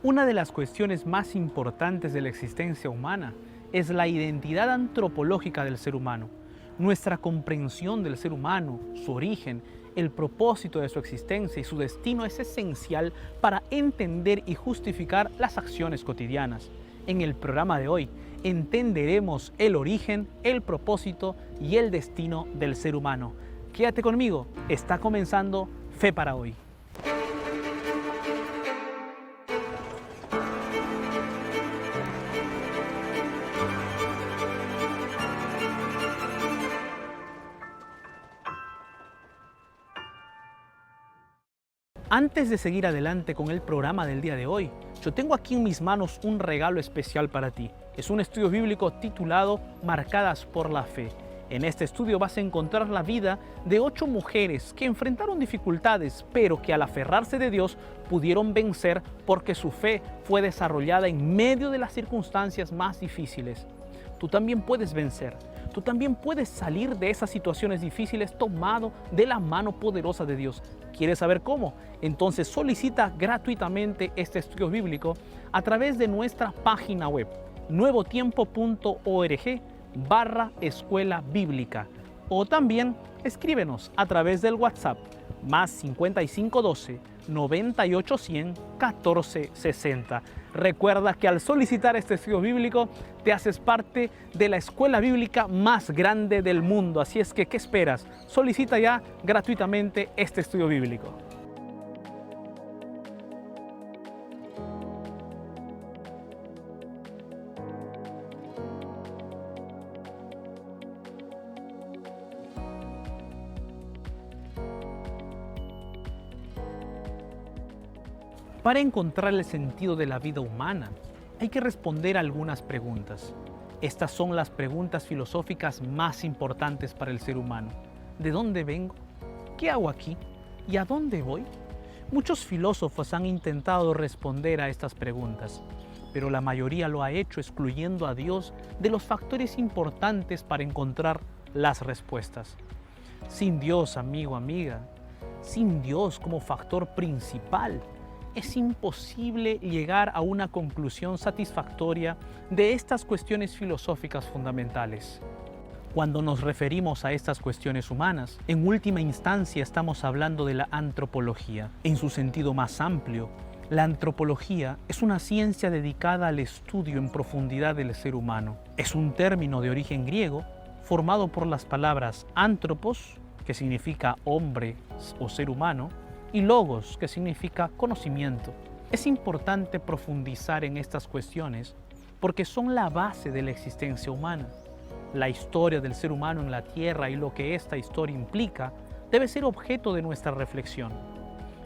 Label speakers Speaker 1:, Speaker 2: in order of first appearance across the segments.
Speaker 1: Una de las cuestiones más importantes de la existencia humana es la identidad antropológica del ser humano. Nuestra comprensión del ser humano, su origen, el propósito de su existencia y su destino es esencial para entender y justificar las acciones cotidianas. En el programa de hoy entenderemos el origen, el propósito y el destino del ser humano. Quédate conmigo, está comenzando Fe para Hoy. Antes de seguir adelante con el programa del día de hoy, yo tengo aquí en mis manos un regalo especial para ti. Es un estudio bíblico titulado Marcadas por la Fe. En este estudio vas a encontrar la vida de 8 mujeres que enfrentaron dificultades, pero que al aferrarse de Dios pudieron vencer porque su fe fue desarrollada en medio de las circunstancias más difíciles. Tú también puedes vencer. Tú también puedes salir de esas situaciones difíciles tomado de la mano poderosa de Dios. ¿Quieres saber cómo? Entonces solicita gratuitamente este estudio bíblico a través de nuestra página web nuevotiempo.org/escuela bíblica, o también escríbenos a través del WhatsApp más 5512 9810 1460. Recuerda que al solicitar este estudio bíblico te haces parte de la escuela bíblica más grande del mundo. Así es que, ¿qué esperas? Solicita ya gratuitamente este estudio bíblico. Para encontrar el sentido de la vida humana, hay que responder algunas preguntas. Estas son las preguntas filosóficas más importantes para el ser humano. ¿De dónde vengo? ¿Qué hago aquí? ¿Y a dónde voy? Muchos filósofos han intentado responder a estas preguntas, pero la mayoría lo ha hecho excluyendo a Dios de los factores importantes para encontrar las respuestas. Sin Dios, amigo, amiga, sin Dios como factor principal, es imposible llegar a una conclusión satisfactoria de estas cuestiones filosóficas fundamentales. Cuando nos referimos a estas cuestiones humanas, en última instancia estamos hablando de la antropología. En su sentido más amplio, la antropología es una ciencia dedicada al estudio en profundidad del ser humano. Es un término de origen griego formado por las palabras anthropos, que significa hombre o ser humano, y logos, que significa conocimiento. Es importante profundizar en estas cuestiones porque son la base de la existencia humana. La historia del ser humano en la tierra y lo que esta historia implica debe ser objeto de nuestra reflexión.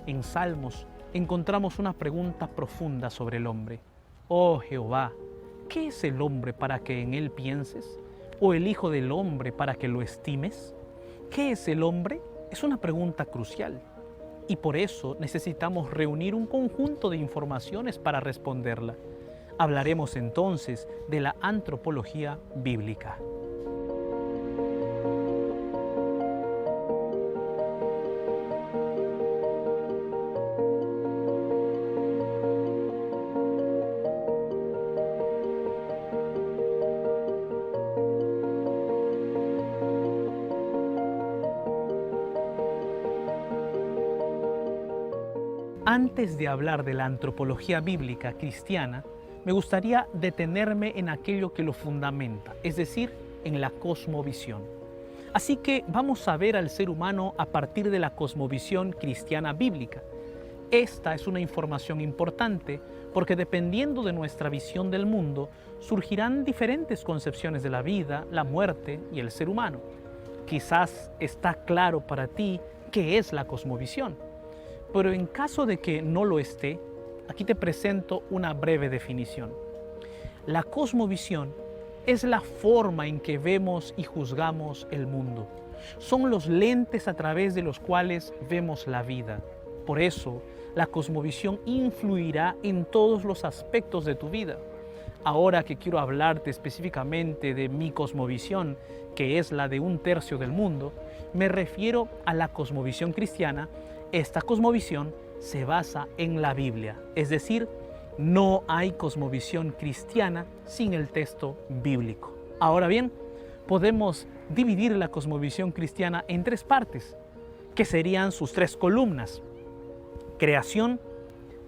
Speaker 1: En Salmos encontramos una pregunta profunda sobre el hombre. Oh Jehová, ¿qué es el hombre para que en él pienses? ¿O el hijo del hombre para que lo estimes? ¿Qué es el hombre? Es una pregunta crucial. Y por eso necesitamos reunir un conjunto de informaciones para responderla. Hablaremos entonces de la antropología bíblica. Antes de hablar de la antropología bíblica cristiana, me gustaría detenerme en aquello que lo fundamenta, es decir, en la cosmovisión. Así que vamos a ver al ser humano a partir de la cosmovisión cristiana bíblica. Esta es una información importante porque dependiendo de nuestra visión del mundo, surgirán diferentes concepciones de la vida, la muerte y el ser humano. Quizás está claro para ti qué es la cosmovisión. Pero en caso de que no lo esté, aquí te presento una breve definición. La cosmovisión es la forma en que vemos y juzgamos el mundo. Son los lentes a través de los cuales vemos la vida. Por eso, la cosmovisión influirá en todos los aspectos de tu vida. Ahora que quiero hablarte específicamente de mi cosmovisión, que es la de 1/3 del mundo, me refiero a la cosmovisión cristiana. Esta cosmovisión se basa en la Biblia, es decir, No hay cosmovisión cristiana sin el texto bíblico. Ahora bien, podemos dividir la cosmovisión cristiana en tres partes, que serían sus tres columnas: creación,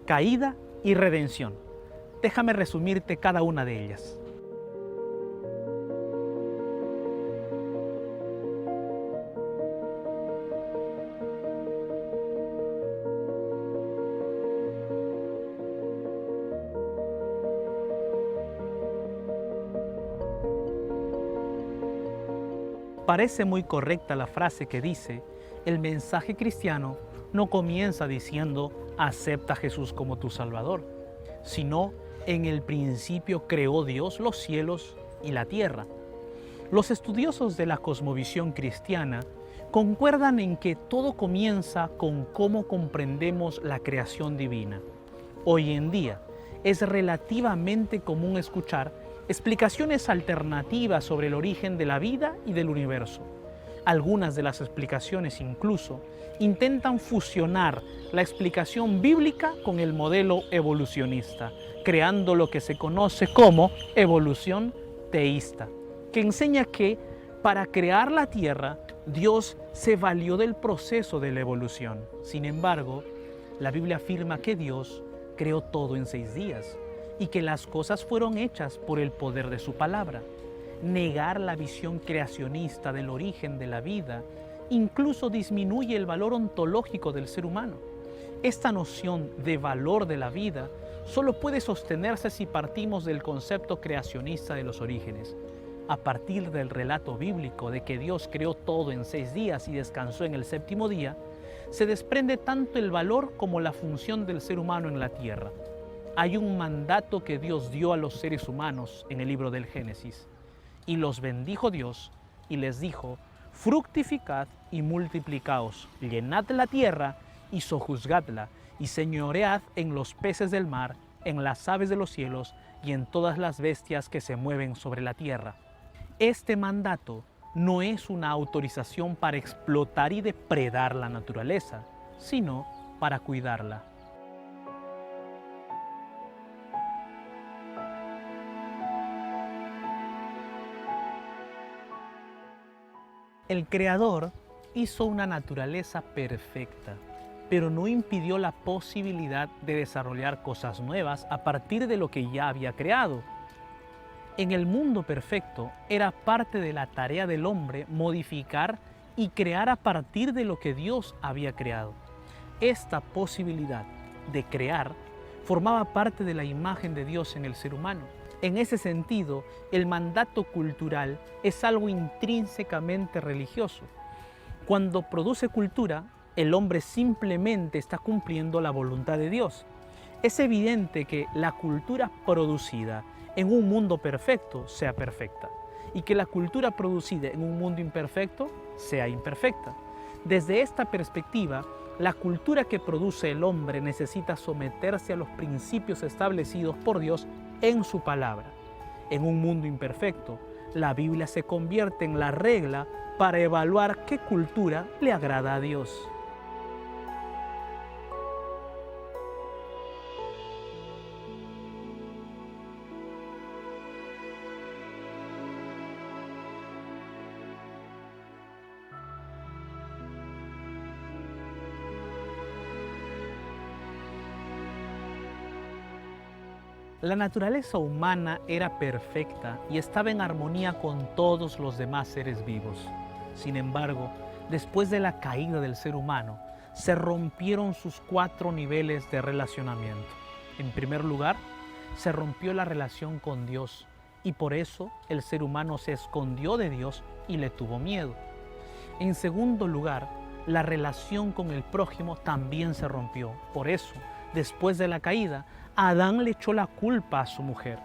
Speaker 1: caída y redención. Déjame resumirte cada una de ellas. Parece muy correcta la frase que dice: el mensaje cristiano no comienza diciendo acepta a Jesús como tu Salvador, sino en el principio creó Dios los cielos y la tierra. Los estudiosos de la cosmovisión cristiana concuerdan en que todo comienza con cómo comprendemos la creación divina. Hoy en día es relativamente común escuchar explicaciones alternativas sobre el origen de la vida y del universo. Algunas de las explicaciones incluso intentan fusionar la explicación bíblica con el modelo evolucionista, creando lo que se conoce como evolución teísta, que enseña que para crear la Tierra, Dios se valió del proceso de la evolución. Sin embargo, la Biblia afirma que Dios creó todo en 6 días y que las cosas fueron hechas por el poder de su palabra. Negar la visión creacionista del origen de la vida incluso disminuye el valor ontológico del ser humano. Esta noción de valor de la vida solo puede sostenerse si partimos del concepto creacionista de los orígenes. A partir del relato bíblico de que Dios creó todo en 6 días y descansó en el 7º día, se desprende tanto el valor como la función del ser humano en la tierra. Hay un mandato que Dios dio a los seres humanos en el libro del Génesis. Y los bendijo Dios y les dijo: fructificad y multiplicaos, llenad la tierra y sojuzgadla, y señoread en los peces del mar, en las aves de los cielos y en todas las bestias que se mueven sobre la tierra. Este mandato no es una autorización para explotar y depredar la naturaleza, sino para cuidarla. El Creador hizo una naturaleza perfecta, pero no impidió la posibilidad de desarrollar cosas nuevas a partir de lo que ya había creado. En el mundo perfecto era parte de la tarea del hombre modificar y crear a partir de lo que Dios había creado. Esta posibilidad de crear formaba parte de la imagen de Dios en el ser humano. En ese sentido, el mandato cultural es algo intrínsecamente religioso. Cuando produce cultura, el hombre simplemente está cumpliendo la voluntad de Dios. Es evidente que la cultura producida en un mundo perfecto sea perfecta y que la cultura producida en un mundo imperfecto sea imperfecta. Desde esta perspectiva, la cultura que produce el hombre necesita someterse a los principios establecidos por Dios en su palabra. En un mundo imperfecto, la Biblia se convierte en la regla para evaluar qué cultura le agrada a Dios. La naturaleza humana era perfecta y estaba en armonía con todos los demás seres vivos. Sin embargo, después de la caída del ser humano, se rompieron sus 4 niveles de relacionamiento. En primer lugar, se rompió la relación con Dios y por eso el ser humano se escondió de Dios y le tuvo miedo. En segundo lugar, la relación con el prójimo también se rompió. Por eso, después de la caída, Adán le echó la culpa a su mujer.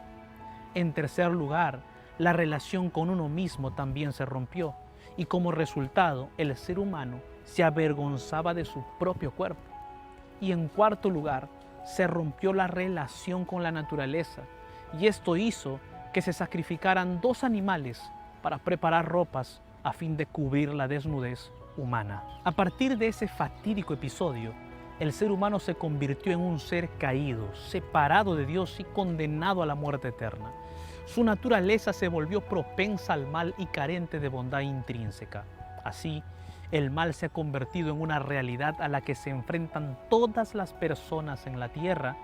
Speaker 1: En tercer lugar, la relación con uno mismo también se rompió y como resultado el ser humano se avergonzaba de su propio cuerpo. Y en cuarto lugar, se rompió la relación con la naturaleza y esto hizo que se sacrificaran 2 animales para preparar ropas a fin de cubrir la desnudez humana. A partir de ese fatídico episodio, el ser humano se convirtió en un ser caído, separado de Dios y condenado a la muerte eterna. Su naturaleza se volvió propensa al mal y carente de bondad intrínseca. Así, el mal se ha convertido en una realidad a la que se enfrentan todas las personas en la tierra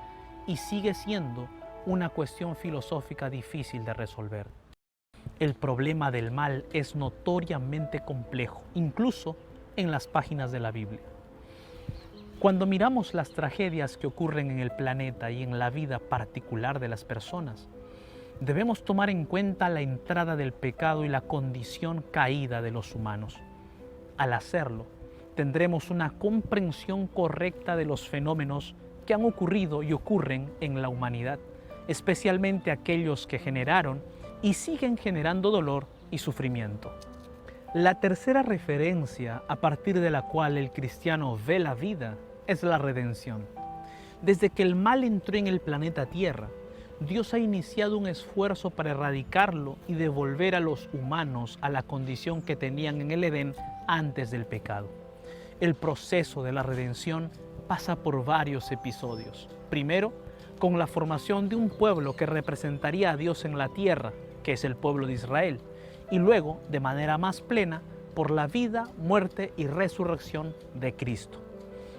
Speaker 1: y sigue siendo una cuestión filosófica difícil de resolver. El problema del mal es notoriamente complejo, incluso en las páginas de la Biblia. Cuando miramos las tragedias que ocurren en el planeta y en la vida particular de las personas, debemos tomar en cuenta la entrada del pecado y la condición caída de los humanos. Al hacerlo, tendremos una comprensión correcta de los fenómenos que han ocurrido y ocurren en la humanidad, especialmente aquellos que generaron y siguen generando dolor y sufrimiento. La tercera referencia a partir de la cual el cristiano ve la vida es la redención. Desde que el mal entró en el planeta Tierra, Dios ha iniciado un esfuerzo para erradicarlo y devolver a los humanos a la condición que tenían en el Edén antes del pecado. El proceso de la redención pasa por varios episodios. Primero, con la formación de un pueblo que representaría a Dios en la tierra, que es el pueblo de Israel, y luego, de manera más plena, por la vida, muerte y resurrección de Cristo.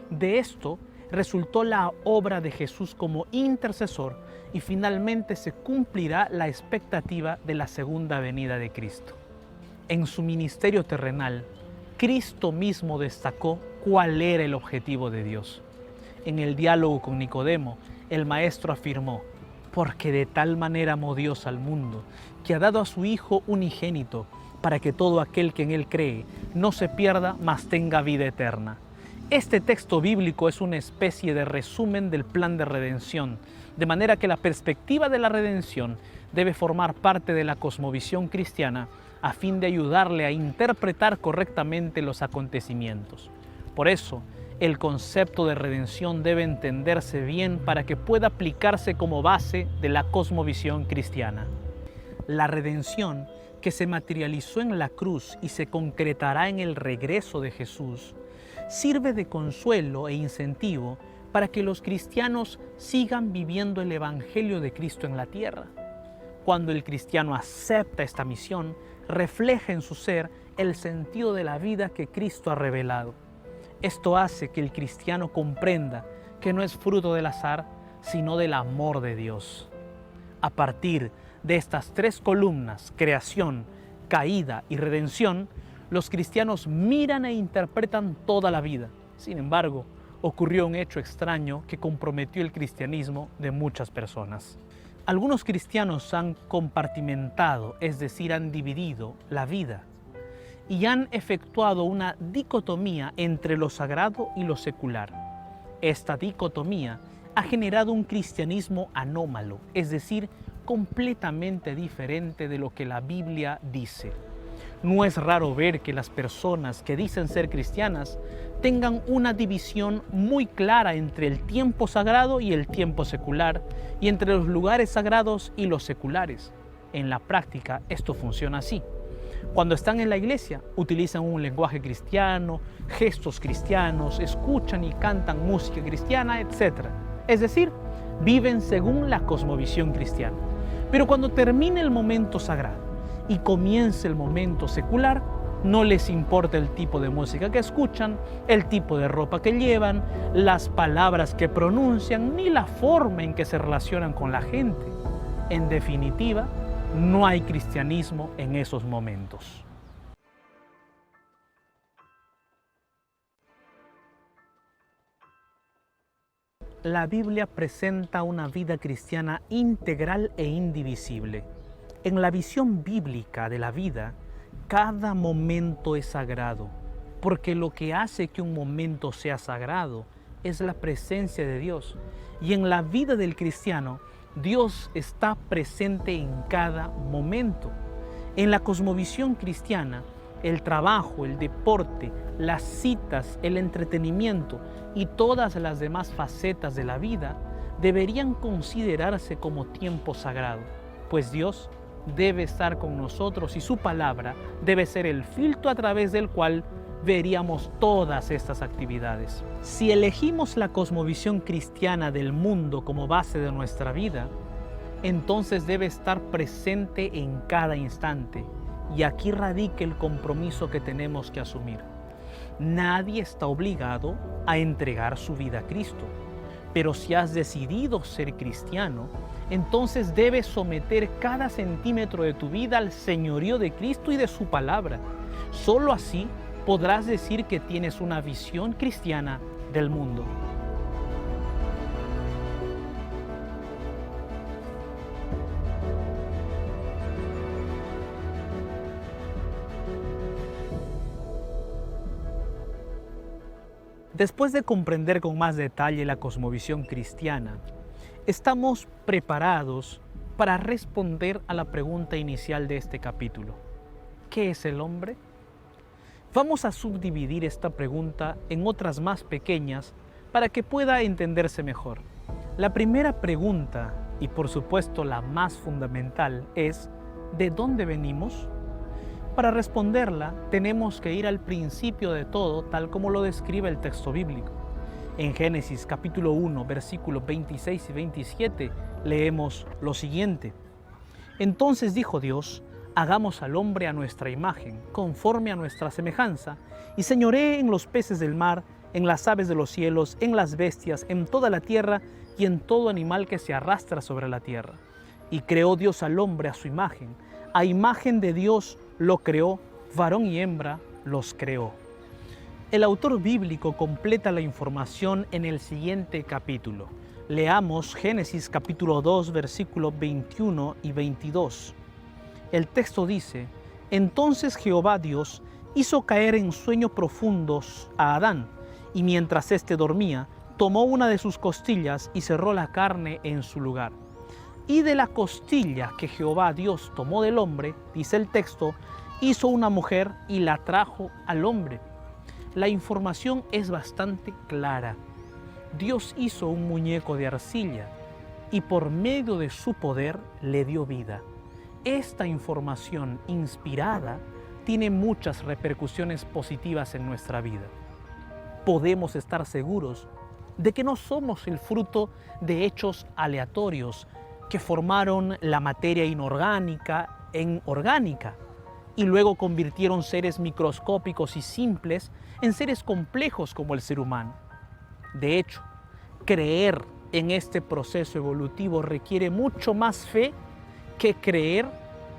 Speaker 1: De esto resultó la obra de Jesús como intercesor y finalmente se cumplirá la expectativa de la segunda venida de Cristo. En su ministerio terrenal, Cristo mismo destacó cuál era el objetivo de Dios. En el diálogo con Nicodemo, el maestro afirmó: porque de tal manera amó Dios al mundo, que ha dado a su Hijo unigénito, para que todo aquel que en Él cree no se pierda, mas tenga vida eterna. Este texto bíblico es una especie de resumen del plan de redención, de manera que la perspectiva de la redención debe formar parte de la cosmovisión cristiana a fin de ayudarle a interpretar correctamente los acontecimientos. Por eso, el concepto de redención debe entenderse bien para que pueda aplicarse como base de la cosmovisión cristiana. La redención, que se materializó en la cruz y se concretará en el regreso de Jesús, sirve de consuelo e incentivo para que los cristianos sigan viviendo el Evangelio de Cristo en la tierra. Cuando el cristiano acepta esta misión, refleja en su ser el sentido de la vida que Cristo ha revelado. Esto hace que el cristiano comprenda que no es fruto del azar, sino del amor de Dios. A partir de estas tres columnas, creación, caída y redención, los cristianos miran e interpretan toda la vida. Sin embargo, ocurrió un hecho extraño que comprometió el cristianismo de muchas personas. Algunos cristianos han compartimentado, es decir, han dividido la vida y han efectuado una dicotomía entre lo sagrado y lo secular. Esta dicotomía ha generado un cristianismo anómalo, es decir, completamente diferente de lo que la Biblia dice. No es raro ver que las personas que dicen ser cristianas tengan una división muy clara entre el tiempo sagrado y el tiempo secular, y entre los lugares sagrados y los seculares. En la práctica, esto funciona así. Cuando están en la iglesia, utilizan un lenguaje cristiano, gestos cristianos, escuchan y cantan música cristiana, etc. Es decir, viven según la cosmovisión cristiana. Pero cuando termine el momento sagrado y comience el momento secular, no les importa el tipo de música que escuchan, el tipo de ropa que llevan, las palabras que pronuncian, ni la forma en que se relacionan con la gente. En definitiva, no hay cristianismo en esos momentos. La Biblia presenta una vida cristiana integral e indivisible. En la visión bíblica de la vida, cada momento es sagrado, porque lo que hace que un momento sea sagrado es la presencia de Dios. Y en la vida del cristiano, Dios está presente en cada momento. En la cosmovisión cristiana, el trabajo, el deporte, las citas, el entretenimiento y todas las demás facetas de la vida deberían considerarse como tiempo sagrado, pues Dios debe estar con nosotros y su palabra debe ser el filtro a través del cual veríamos todas estas actividades. Si elegimos la cosmovisión cristiana del mundo como base de nuestra vida, entonces debe estar presente en cada instante. Y aquí radica el compromiso que tenemos que asumir. Nadie está obligado a entregar su vida a Cristo. Pero si has decidido ser cristiano, entonces debes someter cada centímetro de tu vida al señorío de Cristo y de su palabra. Solo así podrás decir que tienes una visión cristiana del mundo. Después de comprender con más detalle la cosmovisión cristiana, estamos preparados para responder a la pregunta inicial de este capítulo. ¿Qué es el hombre? Vamos a subdividir esta pregunta en otras más pequeñas para que pueda entenderse mejor. La primera pregunta, y por supuesto la más fundamental, es ¿de dónde venimos? Para responderla, tenemos que ir al principio de todo, tal como lo describe el texto bíblico. En Génesis capítulo 1, versículos 26 y 27, leemos lo siguiente. Entonces dijo Dios, hagamos al hombre a nuestra imagen, conforme a nuestra semejanza, y señoree en los peces del mar, en las aves de los cielos, en las bestias, en toda la tierra y en todo animal que se arrastra sobre la tierra. Y creó Dios al hombre a su imagen, a imagen de Dios lo creó, varón y hembra los creó. El autor bíblico completa la información en el siguiente capítulo. Leamos Génesis capítulo 2, versículos 21 y 22. El texto dice, entonces Jehová Dios hizo caer en sueño profundos a Adán, y mientras éste dormía, tomó una de sus costillas y cerró la carne en su lugar. Y de la costilla que Jehová Dios tomó del hombre, dice el texto, hizo una mujer y la trajo al hombre. La información es bastante clara. Dios hizo un muñeco de arcilla y por medio de su poder le dio vida. Esta información inspirada tiene muchas repercusiones positivas en nuestra vida. Podemos estar seguros de que no somos el fruto de hechos aleatorios que formaron la materia inorgánica en orgánica y luego convirtieron seres microscópicos y simples en seres complejos como el ser humano. De hecho, creer en este proceso evolutivo requiere mucho más fe que creer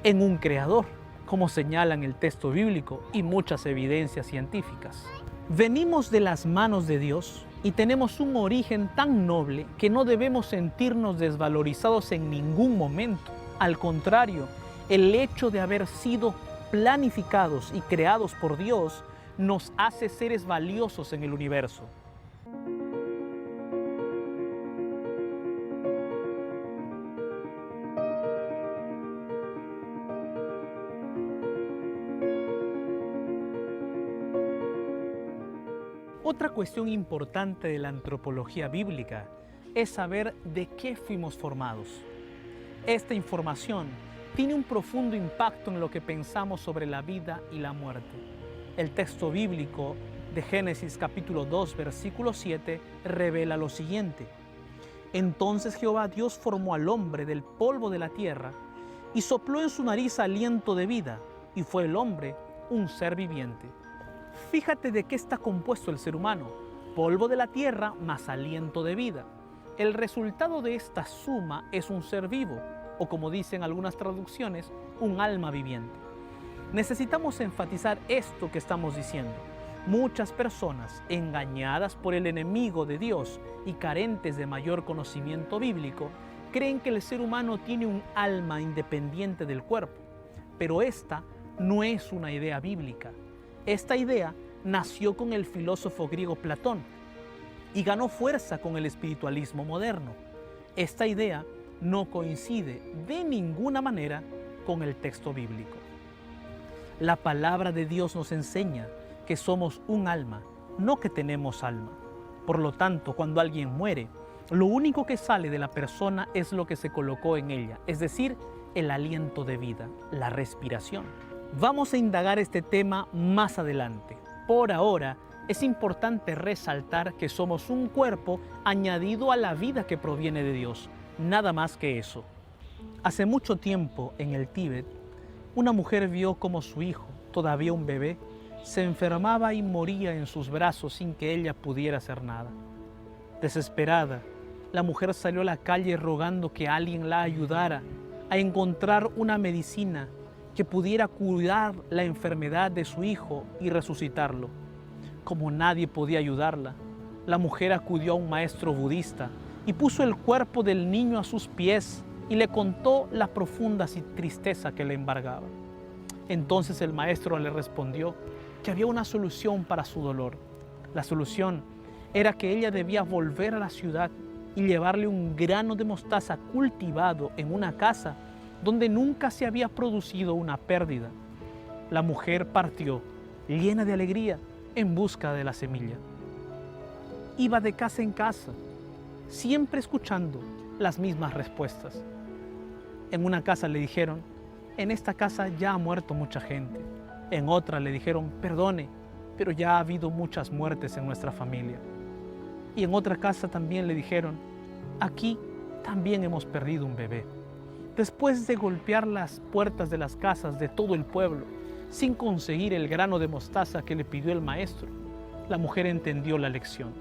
Speaker 1: en un creador, como señalan el texto bíblico y muchas evidencias científicas. Venimos de las manos de Dios y tenemos un origen tan noble que no debemos sentirnos desvalorizados en ningún momento. Al contrario, el hecho de haber sido planificados y creados por Dios nos hace seres valiosos en el universo. Otra cuestión importante de la antropología bíblica es saber de qué fuimos formados. Esta información tiene un profundo impacto en lo que pensamos sobre la vida y la muerte. El texto bíblico de Génesis capítulo 2, versículo 7 revela lo siguiente. Entonces Jehová Dios formó al hombre del polvo de la tierra y sopló en su nariz aliento de vida, y fue el hombre un ser viviente. Fíjate de qué está compuesto el ser humano: polvo de la tierra más aliento de vida. El resultado de esta suma es un ser vivo, o como dicen algunas traducciones, un alma viviente. Necesitamos enfatizar esto que estamos diciendo. Muchas personas, engañadas por el enemigo de Dios y carentes de mayor conocimiento bíblico, creen que el ser humano tiene un alma independiente del cuerpo, pero esta no es una idea bíblica. Esta idea nació con el filósofo griego Platón y ganó fuerza con el espiritualismo moderno. Esta idea no coincide de ninguna manera con el texto bíblico. La palabra de Dios nos enseña que somos un alma, no que tenemos alma. Por lo tanto, cuando alguien muere, lo único que sale de la persona es lo que se colocó en ella, es decir, el aliento de vida, la respiración. Vamos a indagar este tema más adelante, Por ahora, es importante resaltar que somos un cuerpo añadido a la vida que proviene de Dios, nada más que eso. Hace mucho tiempo, en el Tíbet, una mujer vio cómo su hijo, todavía un bebé, se enfermaba y moría en sus brazos sin que ella pudiera hacer nada. Desesperada, la mujer salió a la calle rogando que alguien la ayudara a encontrar una medicina que pudiera curar la enfermedad de su hijo y resucitarlo. Como nadie podía ayudarla, la mujer acudió a un maestro budista y puso el cuerpo del niño a sus pies y le contó la profunda tristeza que le embargaba. Entonces el maestro le respondió que había una solución para su dolor. La solución era que ella debía volver a la ciudad y llevarle un grano de mostaza cultivado en una casa donde nunca se había producido una pérdida. La mujer partió, llena de alegría, en busca de la semilla. Iba de casa en casa, siempre escuchando las mismas respuestas. En una casa le dijeron: en esta casa ya ha muerto mucha gente. En otra le dijeron: perdone, pero ya ha habido muchas muertes en nuestra familia. Y en otra casa también le dijeron: aquí también hemos perdido un bebé. Después de golpear las puertas de las casas de todo el pueblo, sin conseguir el grano de mostaza que le pidió el maestro, la mujer entendió la lección.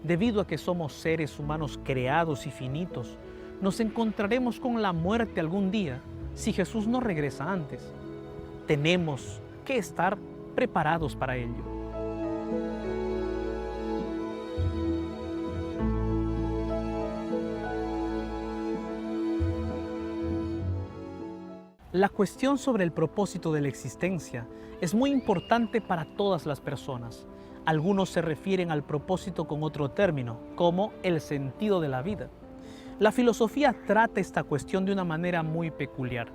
Speaker 1: Debido a que somos seres humanos creados y finitos, nos encontraremos con la muerte algún día si Jesús no regresa antes. Tenemos que estar preparados para ello. La cuestión sobre el propósito de la existencia es muy importante para todas las personas. Algunos se refieren al propósito con otro término, como el sentido de la vida. La filosofía trata esta cuestión de una manera muy peculiar.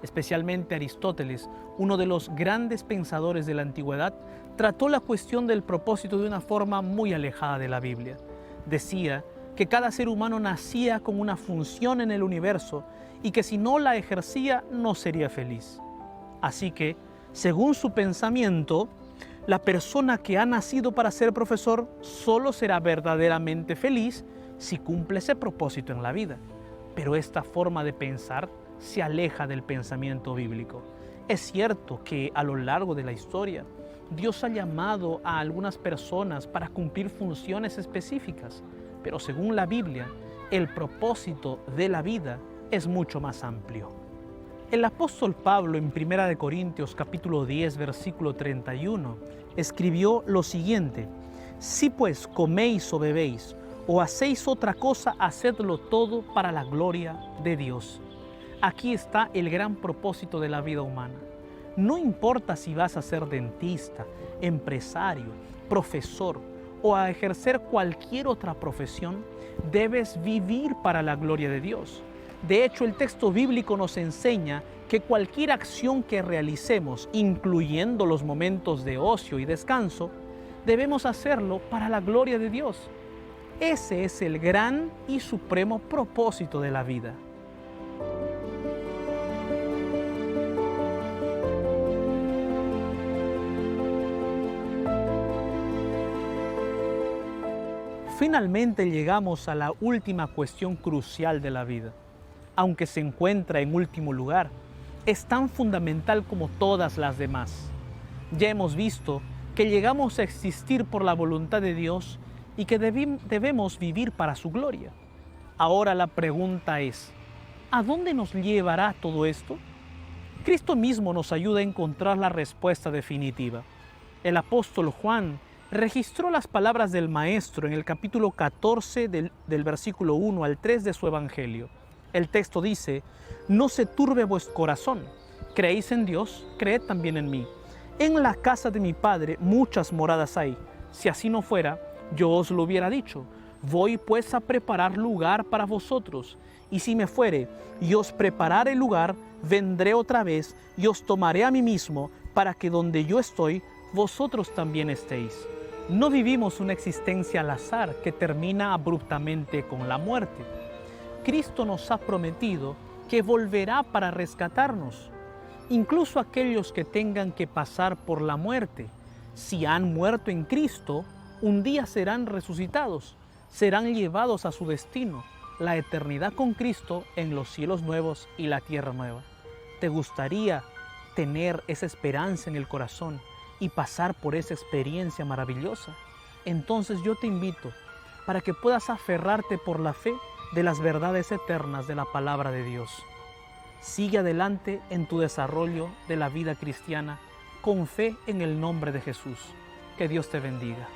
Speaker 1: Especialmente Aristóteles, uno de los grandes pensadores de la antigüedad, trató la cuestión del propósito de una forma muy alejada de la Biblia. Decía que cada ser humano nacía con una función en el universo y que si no la ejercía no sería feliz. Así que, según su pensamiento, la persona que ha nacido para ser profesor solo será verdaderamente feliz si cumple ese propósito en la vida. Pero esta forma de pensar se aleja del pensamiento bíblico. Es cierto que a lo largo de la historia, Dios ha llamado a algunas personas para cumplir funciones específicas, pero según la Biblia, el propósito de la vida es mucho más amplio. El apóstol Pablo en 1 Corintios capítulo 10, versículo 31, escribió lo siguiente: si pues coméis o bebéis o hacéis otra cosa, hacedlo todo para la gloria de Dios. Aquí está el gran propósito de la vida humana. No importa si vas a ser dentista, empresario, profesor o a ejercer cualquier otra profesión, debes vivir para la gloria de Dios. De hecho, el texto bíblico nos enseña que cualquier acción que realicemos, incluyendo los momentos de ocio y descanso, debemos hacerlo para la gloria de Dios. Ese es el gran y supremo propósito de la vida. Finalmente llegamos a la última cuestión crucial de la vida. Aunque se encuentra en último lugar, es tan fundamental como todas las demás. Ya hemos visto que llegamos a existir por la voluntad de Dios y que debemos vivir para su gloria. Ahora la pregunta es: ¿a dónde nos llevará todo esto? Cristo mismo nos ayuda a encontrar la respuesta definitiva. El apóstol Juan registró las palabras del Maestro en el capítulo 14 del versículo 1 al 3 de su Evangelio. El texto dice: no se turbe vuestro corazón, creéis en Dios, creed también en mí. En la casa de mi Padre muchas moradas hay. Si así no fuera, yo os lo hubiera dicho. Voy pues a preparar lugar para vosotros. Y si me fuere y os preparare lugar, vendré otra vez y os tomaré a mí mismo, para que donde yo estoy, vosotros también estéis. No vivimos una existencia al azar que termina abruptamente con la muerte. Cristo nos ha prometido que volverá para rescatarnos. Incluso aquellos que tengan que pasar por la muerte, Si han muerto en Cristo, un día serán resucitados, serán llevados a su destino, la eternidad con Cristo en los cielos nuevos y la tierra nueva. ¿Te gustaría tener esa esperanza en el corazón y pasar por esa experiencia maravillosa? Entonces yo te invito para que puedas aferrarte por la fe de las verdades eternas de la palabra de Dios. Sigue adelante en tu desarrollo de la vida cristiana con fe en el nombre de Jesús. Que Dios te bendiga.